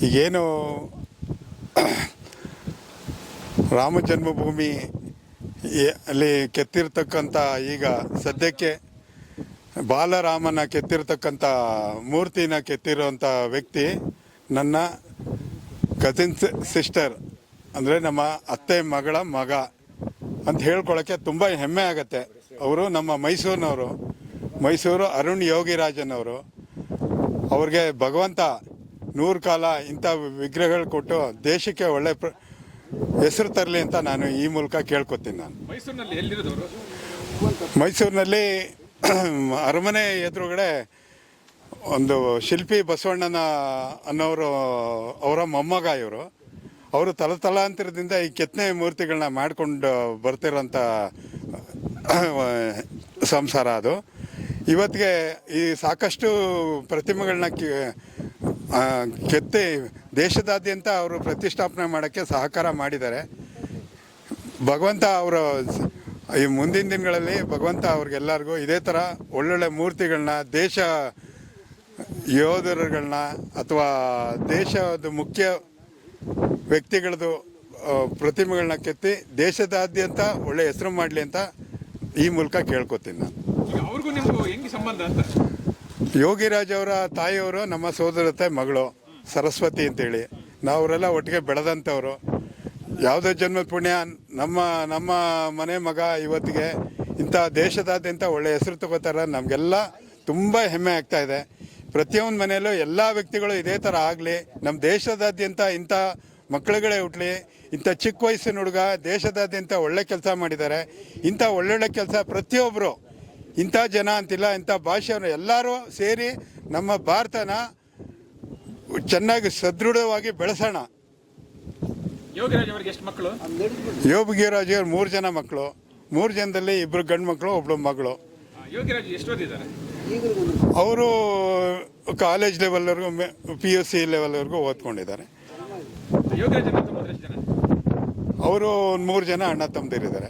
ಈಗೇನು ರಾಮ ಜನ್ಮಭೂಮಿ ಅಲ್ಲಿ ಕೆತ್ತಿರ್ತಕ್ಕಂಥ ಈಗ ಸದ್ಯಕ್ಕೆ ಬಾಲರಾಮನ ಕೆತ್ತಿರ್ತಕ್ಕಂಥ ಮೂರ್ತಿನ ಕೆತ್ತಿರೋಂಥ ವ್ಯಕ್ತಿ ನನ್ನ ಕಸಿನ್ ಸಿಸ್ಟರ್, ಅಂದರೆ ನಮ್ಮ ಅತ್ತೆ ಮಗಳ ಮಗ ಅಂತ ಹೇಳ್ಕೊಳ್ಳೋಕ್ಕೆ ತುಂಬ ಹೆಮ್ಮೆ ಆಗುತ್ತೆ. ಅವರು ನಮ್ಮ ಮೈಸೂರಿನವರು, ಮೈಸೂರು ಅರುಣ್ ಯೋಗಿರಾಜನವರು. ಅವ್ರಿಗೆ ಭಗವಂತ 100 ಕಾಲ ಇಂಥ ವಿಗ್ರಹಗಳು ಕೊಟ್ಟು ದೇಶಕ್ಕೆ ಒಳ್ಳೆ ಹೆಸರು ತರಲಿ ಅಂತ ನಾನು ಈ ಮೂಲಕ ಕೇಳ್ಕೊತೀನಿ. ನಾನು ಮೈಸೂರಿನಲ್ಲಿ ಅರಮನೆ ಎದುರುಗಡೆ ಒಂದು ಶಿಲ್ಪಿ ಬಸವಣ್ಣನ ಅನ್ನೋರು, ಅವರ ಮೊಮ್ಮಗ ಇವರು. ಅವರು ತಲತಲಾಂತರದಿಂದ ಈ ಕೆತ್ತನೆ ಮೂರ್ತಿಗಳನ್ನ ಮಾಡ್ಕೊಂಡು ಬರ್ತಿರೋಂಥ ಸಂಸಾರ ಅದು. ಇವತ್ತಿಗೆ ಈ ಸಾಕಷ್ಟು ಪ್ರತಿಮೆಗಳನ್ನ ಕೆತ್ತಿ ದೇಶದಾದ್ಯಂತ ಅವರು ಪ್ರತಿಷ್ಠಾಪನೆ ಮಾಡೋಕ್ಕೆ ಸಹಕಾರ ಮಾಡಿದ್ದಾರೆ. ಭಗವಂತ ಅವರು ಈ ಮುಂದಿನ ದಿನಗಳಲ್ಲಿ ಭಗವಂತ ಅವ್ರಿಗೆಲ್ಲರಿಗೂ ಇದೇ ಥರ ಒಳ್ಳೊಳ್ಳೆ ಮೂರ್ತಿಗಳನ್ನ, ದೇಶ ಯೋಧರುಗಳನ್ನ ಅಥವಾ ದೇಶದ ಮುಖ್ಯ ವ್ಯಕ್ತಿಗಳದ್ದು ಪ್ರತಿಮೆಗಳನ್ನ ಕೆತ್ತಿ ದೇಶದಾದ್ಯಂತ ಒಳ್ಳೆ ಹೆಸರು ಮಾಡಲಿ ಅಂತ ಈ ಮೂಲಕ ಕೇಳ್ಕೊತೀನಿ ನಾನು. ಯೋಗಿರಾಜ್ ಅವರ ತಾಯಿಯವರು ನಮ್ಮ ಸೋದರತೆ ಮಗಳು ಸರಸ್ವತಿ ಅಂತೇಳಿ. ನಾವರೆಲ್ಲ ಒಟ್ಟಿಗೆ ಬೆಳೆದಂಥವ್ರು. ಯಾವುದೋ ಜನ್ಮದ ಪುಣ್ಯ ನಮ್ಮ ಮನೆ ಮಗ ಇವತ್ತಿಗೆ ಇಂಥ ದೇಶದಾದ್ಯಂತ ಒಳ್ಳೆ ಹೆಸರು ತಗೋತಾರೆ. ನಮಗೆಲ್ಲ ತುಂಬ ಹೆಮ್ಮೆ ಆಗ್ತಾ ಇದೆ. ಪ್ರತಿಯೊಂದು ಮನೆಯಲ್ಲೂ ಎಲ್ಲ ವ್ಯಕ್ತಿಗಳು ಇದೇ ಥರ ಆಗಲಿ, ನಮ್ಮ ದೇಶದಾದ್ಯಂತ ಇಂಥ ಮಕ್ಕಳುಗಳೇ ಹುಟ್ಟಲಿ. ಇಂಥ ಚಿಕ್ಕ ವಯಸ್ಸಿನ ಹುಡುಗ ದೇಶದಾದ್ಯಂತ ಒಳ್ಳೆ ಕೆಲಸ ಮಾಡಿದ್ದಾರೆ. ಇಂಥ ಒಳ್ಳೊಳ್ಳೆ ಕೆಲಸ ಪ್ರತಿಯೊಬ್ಬರು, ಇಂಥ ಜನ ಅಂತಿಲ್ಲ, ಇಂಥ ಭಾಷೆಯನ್ನು ಎಲ್ಲರೂ ಸೇರಿ ನಮ್ಮ ಭಾರತನ ಚೆನ್ನಾಗಿ ಸದೃಢವಾಗಿ ಬೆಳೆಸೋಣ. ಯೋಗಿರಾಜ್ ಅವರಿಗೆ ಎಷ್ಟು ಮಕ್ಕಳು? ಯೋಗಿರಾಜ್ ಅವ್ರು 3 ಜನ ಮಕ್ಕಳು. 3 ಜನದಲ್ಲಿ 2 ಗಂಡು ಮಕ್ಕಳು, 1 ಮಗಳು. ಯೋಗಿರಾಜ್ ಎಷ್ಟು ಓದಿದ್ದಾರೆ? ಅವರು ಕಾಲೇಜ್ ಲೆವೆಲ್ವರೆಗೂ, PUC ಲೆವೆಲ್ವರೆಗೂ ಓದ್ಕೊಂಡಿದ್ದಾರೆ. ಯೋಗಿರಾಜ್ ಅಣ್ಣ ತಮ್ಮಂದಿರು ಎಷ್ಟು ಜನ? ಅವರು 3 ಜನ ಅಣ್ಣ ತಮ್ಮದಿರಿದ್ದಾರೆ.